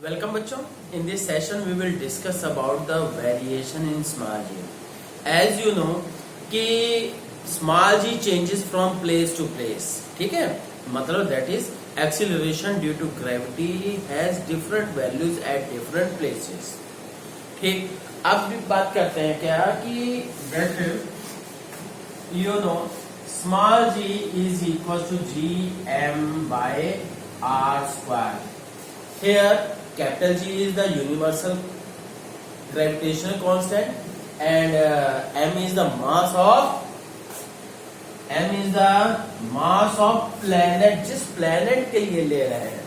Welcome बच्चों. In this session we will discuss about the variation in small g. As you know कि small g changes from place to place. ठीक है, मतलब that is acceleration due to gravity has different values at different places. ठीक, अब भी बात करते हैं क्या कि that you know small g is equal to gm by r square. Here capital G is the universal gravitational constant and m is the mass of planet. जिस planet के लिए ले रहे हैं,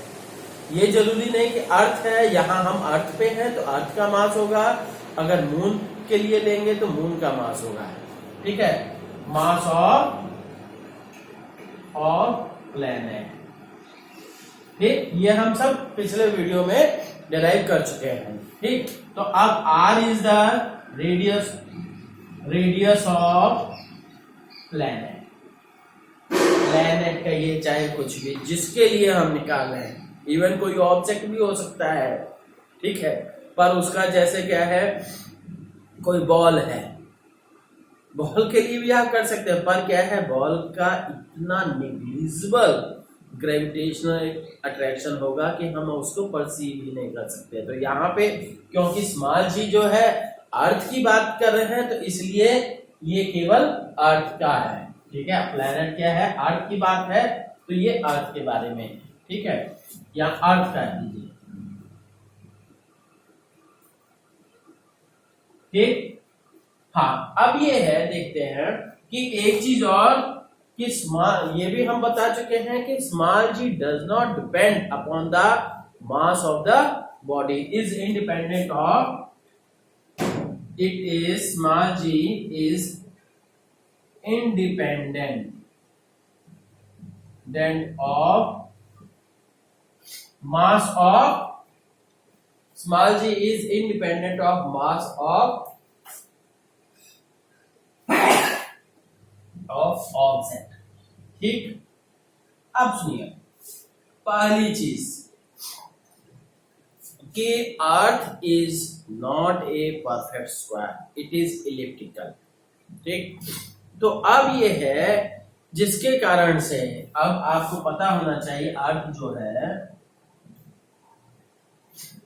ये जरूरी नहीं कि अर्थ है, यहाँ हम अर्थ पे हैं तो अर्थ का मास होगा, अगर मून के लिए लेंगे तो मून का मास होगा. ठीक है, मास ऑफ प्लेनेट. ठीक, ये हम सब पिछले वीडियो में डिराइव कर चुके हैं. ठीक, तो अब r is the radius of planet. Planet का ये चाहे कुछ भी जिसके लिए हम निकाल रहे हैं, इवन कोई ऑब्जेक्ट भी हो सकता है. ठीक है, पर उसका जैसे क्या है, कोई बॉल है, बॉल के लिए भी आप कर सकते हैं, पर क्या है, बॉल का इतना निग्लिजिबल ग्रेविटेशनल अट्रैक्शन होगा कि हम उसको परसीव ही नहीं कर सकते. तो यहाँ पे क्योंकि स्मॉल जी जो है अर्थ की बात कर रहे हैं, तो इसलिए ये केवल अर्थ का है. ठीक है, प्लैनेट क्या है, अर्थ की बात है, तो ये अर्थ के बारे में. ठीक है, या अर्थ का दीजिए. ठीक, हाँ, अब ये है, देखते हैं कि एक चीज और कि स्मॉल, ये भी हम बता चुके हैं कि small g does not depend upon the mass of the body, is independent of it is small g is independent then of mass of small g is independent of mass of object. ठीक, अब सुनिए, पहली चीज कि earth is not a perfect square, it is elliptical. ठीक, तो अब ये है जिसके कारण से अब आपको पता होना चाहिए अर्थ जो है,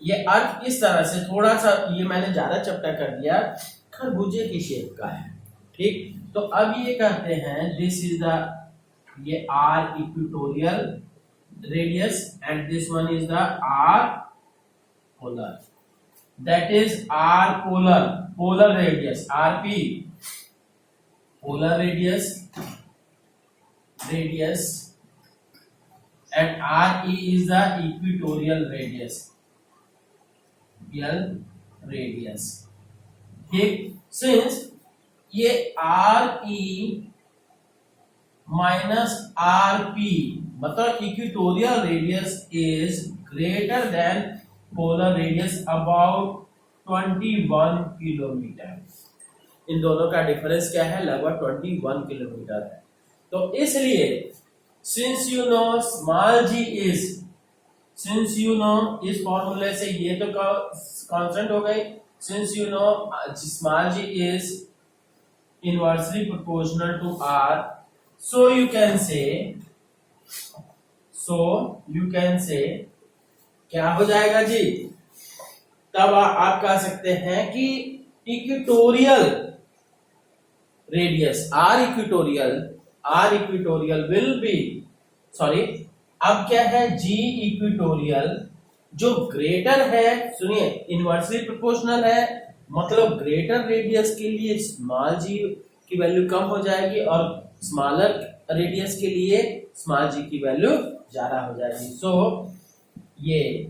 ये अर्थ इस तरह से थोड़ा सा, ये मैंने ज्यादा चपटा कर दिया, खरबूजे की शेप का है. ठीक, तो अब ये कहते हैं दिस इज द, ये R equatorial radius and this one is the R polar, that is R polar radius, RP polar radius and R E is the equatorial radius. ठीक, सिंस ये R E minus R P मतलब equatorial radius is greater than polar radius about 21 kilometre. इन दोनों का difference क्या है, लगभग 21 kilometre है. तो इसलिए since you know small g is, since you know इस फॉर्मूले से ये तो कांस्टेंट हो गई, since you know small g is inversely proportional to r, so you can say क्या हो जाएगा जी, तब आप कह सकते हैं कि equatorial radius r equatorial will be, sorry, अब क्या है, g इक्वेटोरियल जो ग्रेटर है, सुनिए, इनवर्सली प्रोपोर्शनल है, मतलब ग्रेटर रेडियस के लिए स्मॉल जी की वैल्यू कम हो जाएगी और स्मॉलर रेडियस के लिए स्मॉल जी की वैल्यू ज्यादा हो जाएगी. सो ये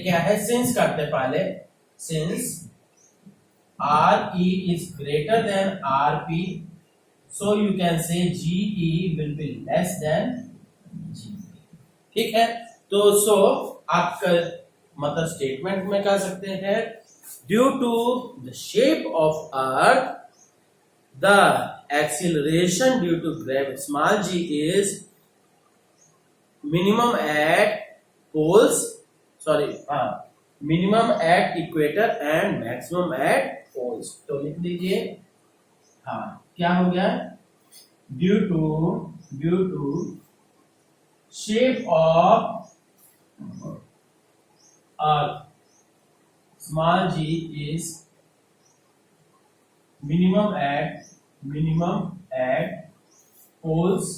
क्या है, सिंस करते पहले, since R E is greater than R P, so you can say g E will be less than g. ठीक है, तो सो आपका मतलब स्टेटमेंट में कह सकते हैं, due to the shape of earth the acceleration due to gravity small g is minimum at poles sorry, हाँ, minimum at equator and maximum at poles. तो लिख लीजिए, हाँ, क्या हो गया, due to shape of earth small g is minimum at poles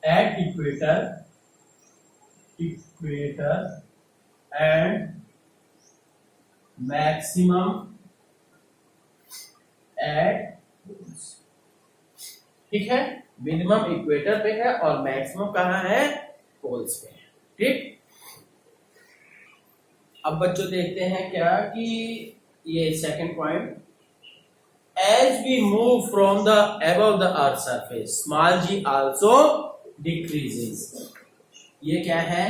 at equator and maximum at poles। ठीक है, मिनिमम इक्वेटर पे है और मैक्सिमम कहाँ है, पोल्स पे है। ठीक, अब बच्चों देखते हैं क्या कि ये second point, as we move from the above the earth surface small g also decreases। ये क्या है,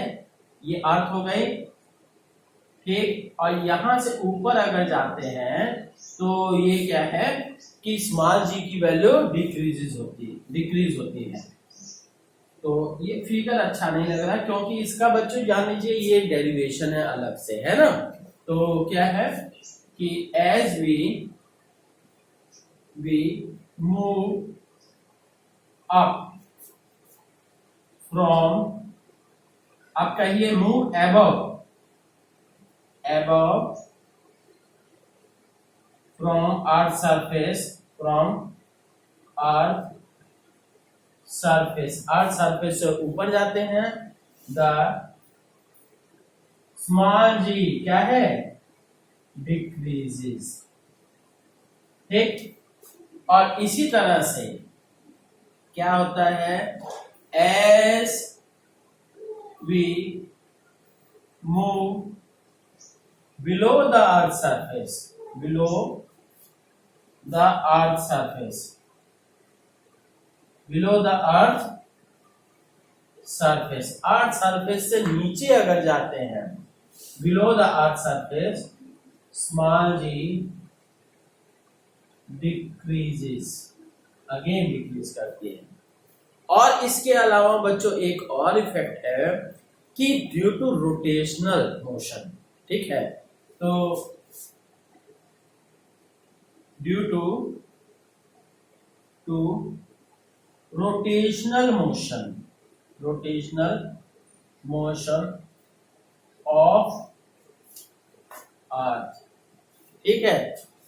ये अर्थ हो गई, ठीक, और यहां से ऊपर अगर जाते हैं तो ये क्या है कि स्मॉल जी की वैल्यू डिक्रीज होती है। तो ये फिगर अच्छा नहीं लग रहा क्योंकि इसका बच्चों जान लीजिए ये डेरिवेशन है अलग से, है ना। तो क्या है कि as we move up from, अब कहिए move above from earth surface से ऊपर जाते हैं, द स्मॉल जी क्या है, डिक्रीजेस। ठीक, और इसी तरह से क्या होता है, as we move below the earth surface earth surface से नीचे अगर जाते हैं, below the earth surface small g decreases, again decrease करती है। और इसके अलावा बच्चों एक और इफेक्ट है कि ड्यू टू रोटेशनल मोशन, ठीक है, तो due to rotational motion of earth, ठीक है,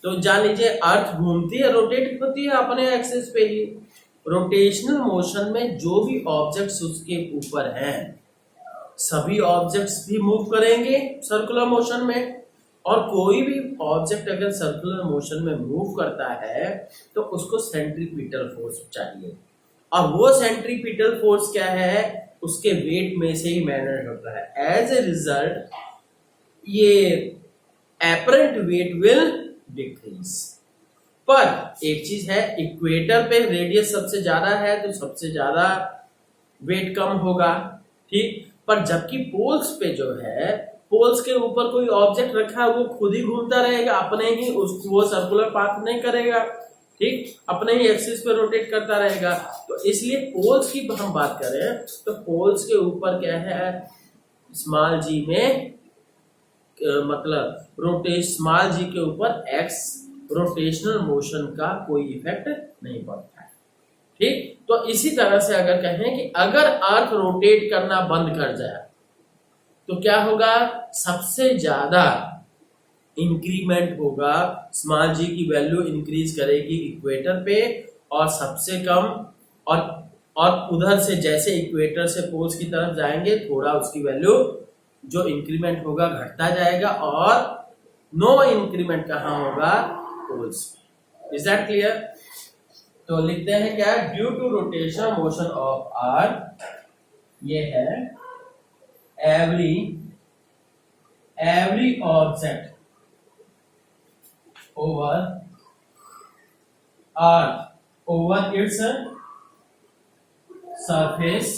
तो जान लीजिए अर्थ घूमती है, रोटेट होती है अपने एक्सिस पे ही। रोटेशनल मोशन में जो भी ऑब्जेक्ट्स उसके ऊपर हैं सभी ऑब्जेक्ट्स भी मूव करेंगे सर्कुलर मोशन में, और कोई भी ऑब्जेक्ट अगर सर्कुलर मोशन में मूव करता है तो उसको सेंट्रीपिटल फोर्स चाहिए, और वो सेंट्रीपिटल फोर्स क्या है, उसके वेट में से ही मैनेज होता है। एज ए रिजल्ट ये एपरेंट वेट विल डिक्रीज। पर एक चीज है, इक्वेटर पे रेडियस सबसे ज्यादा है तो सबसे ज्यादा वेट कम होगा, ठीक, पर जबकि पोल्स पे जो है, पोल्स के ऊपर कोई ऑब्जेक्ट रखा है वो खुद ही घूमता रहेगा, अपने ही वो सर्कुलर पाथ नहीं करेगा, ठीक, अपने ही एक्सिस पे रोटेट करता रहेगा। तो इसलिए पोल्स की हम बात करें तो पोल्स के ऊपर क्या है, स्मॉल जी में मतलब स्मॉल जी के ऊपर एक्स रोटेशनल मोशन का कोई इफेक्ट नहीं पड़ता है, ठीक। तो इसी तरह से अगर कहें कि अगर अर्थ रोटेट करना बंद कर जाए तो क्या होगा, सबसे ज्यादा इंक्रीमेंट होगा, स्मॉल जी की वैल्यू इंक्रीज करेगी इक्वेटर पे, और सबसे कम और उधर से जैसे इक्वेटर से पोल्स की तरफ जाएंगे थोड़ा उसकी वैल्यू जो इंक्रीमेंट होगा घटता जाएगा, और नो इंक्रीमेंट कहाँ होगा, पोल्स। Is that clear? तो लिखते हैं क्या, due to rotation motion of earth, ये है every object over earth over its surface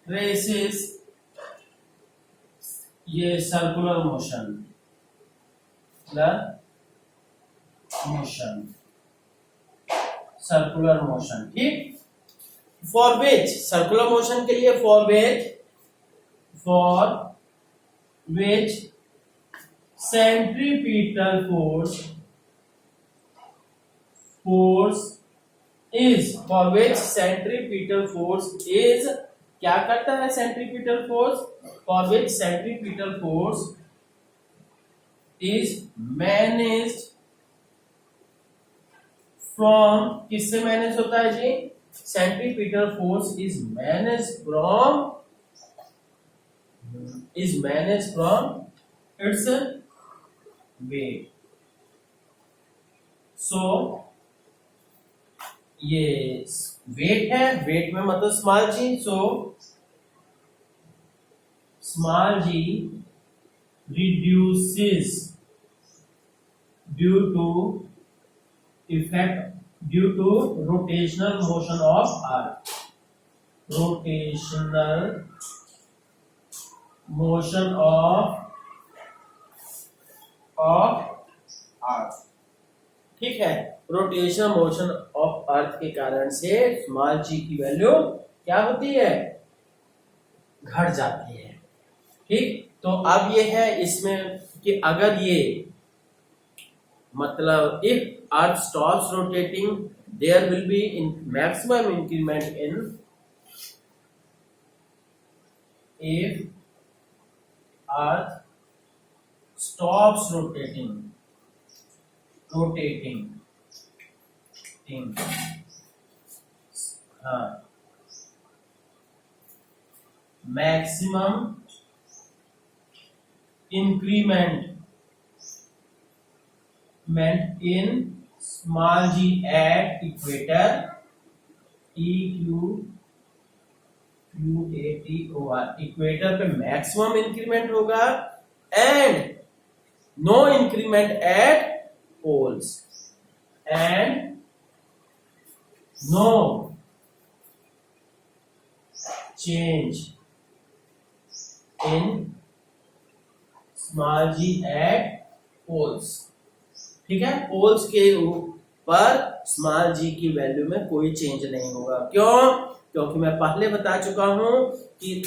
traces ये सर्कुलर मोशन, ठीक। फॉर विच सर्कुलर मोशन के लिए, for which centripetal force is क्या करता है centripetal force, for which centripetal force is managed from, किससे मैनेज होता है जी, centripetal force is manage from its weight. So ये वेट है, वेट में मतलब small g, so small g reduces due to rotational motion of earth, rotational motion of earth, ठीक है, रोटेशनल मोशन ऑफ अर्थ के कारण से स्मॉल जी की वैल्यू क्या होती है, घट जाती है। ठीक, तो अब ये है इसमें कि अगर ये मतलब if earth stops rotating there will be in maximum increment in, if earth stops rotating हाँ, maximum increment in small g at equator, EQUATOR, equator पे मैक्सिमम इंक्रीमेंट होगा and no increment at poles and no change in small g at poles. ठीक है, poles के ऊपर small जी की value में कोई चेंज नहीं होगा। क्यों? क्योंकि मैं पहले बता चुका हूं कि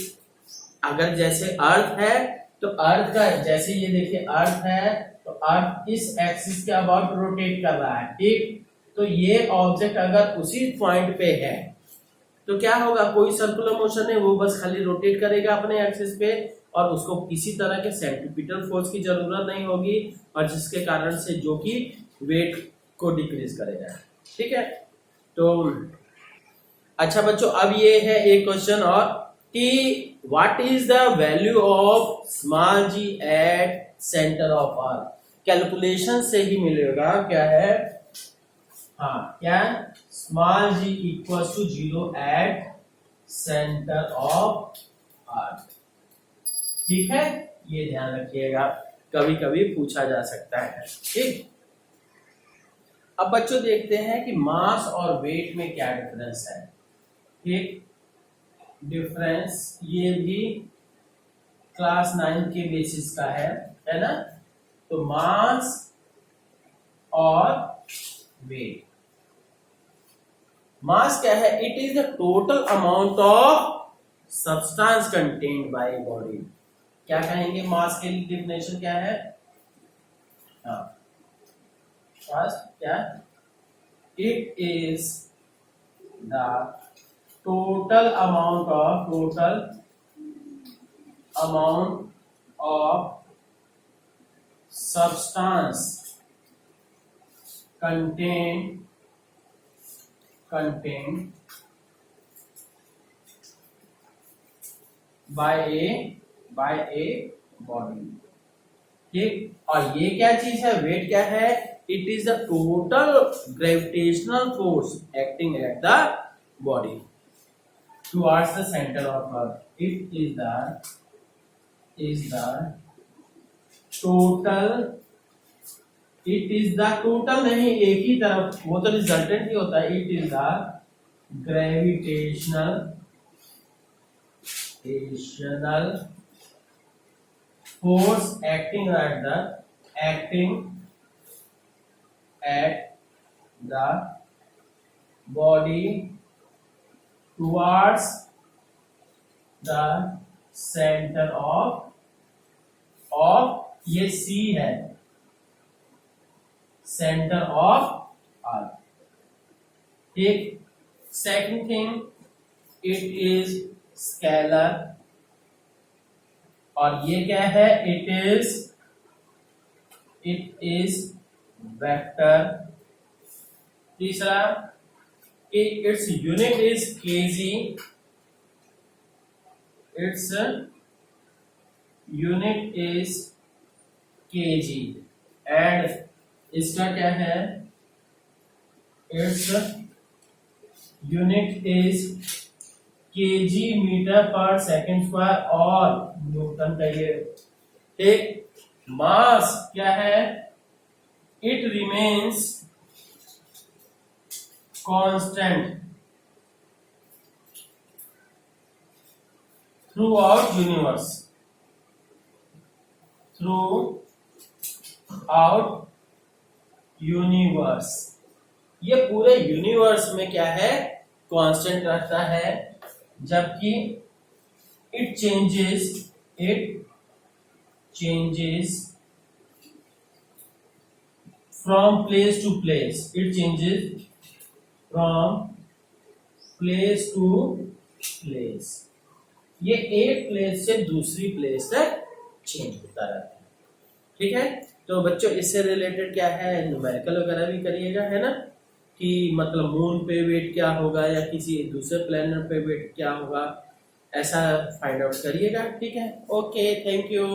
अगर जैसे अर्थ है तो अर्थ का जैसे ये देखिए अर्थ है तो अर्थ इस एक्सिस के अबाउट रोटेट कर रहा है। ठीक, तो ये ऑब्जेक्ट अगर उसी पॉइंट पे है तो क्या होगा, कोई सर्कुलर मोशन है, वो बस खाली रोटेट करेगा अपने एक्सिस पे और उसको किसी तरह के सेंट्रीपिटल फोर्स की जरूरत नहीं होगी और जिसके कारण से जो कि वेट को डिक्रीज करेगा। ठीक है, तो अच्छा बच्चों, अब ये है एक क्वेश्चन और कि what is the value of small g at centre of earth, calculation से ही मिलेगा। क्या है, हाँ क्या, small g equal to 0 at centre of earth. ठीक है, ये ध्यान रखिएगा, कभी कभी पूछा जा सकता है। ठीक, अब बच्चों देखते हैं कि मास और वेट में क्या डिफरेंस है। ठीक, डिफरेंस ये भी क्लास 9 के बेसिस का है ना। तो मास और वेट, मास क्या है, it is the total amount of substance contained by body. क्या कहेंगे, मास के लिए डेफिनेशन क्या है, हाँ फर्स्ट क्या, it is the total amount of substance contained by a body. ठीक, और ये क्या चीज है, वेट क्या है, it is the total gravitational force acting at the body towards the centre of earth. It is the total नहीं, एक ही तरफ, वो तो रिजल्टेंट ही होता है। It is the gravitational force acting at the body towards the centre of ये सी है, सेंटर ऑफ अर्थ। ठीक, second thing, it is scalar, और ये क्या है, इट इज वेक्टर। तीसरा, its unit is kg, its unit is kg, and इसका क्या है, its unit is kg metre per second square, और न्यूटन का ये। एक मास क्या है, it remains constant through out universe, through out universe, ये पूरे यूनिवर्स में क्या है, कांस्टेंट रहता है, जबकि it changes from place to place, it changes from place to place, ये एक प्लेस से दूसरी प्लेस तक चेंज होता रहता है। ठीक है, तो बच्चों इससे रिलेटेड क्या है, न्यूमेरिकल वगैरह भी करिएगा, है ना, कि मतलब मून पे वेट क्या होगा या किसी दूसरे प्लेनेट पे वेट क्या होगा, ऐसा फाइंड आउट करिएगा। ठीक है, ओके, थैंक यू।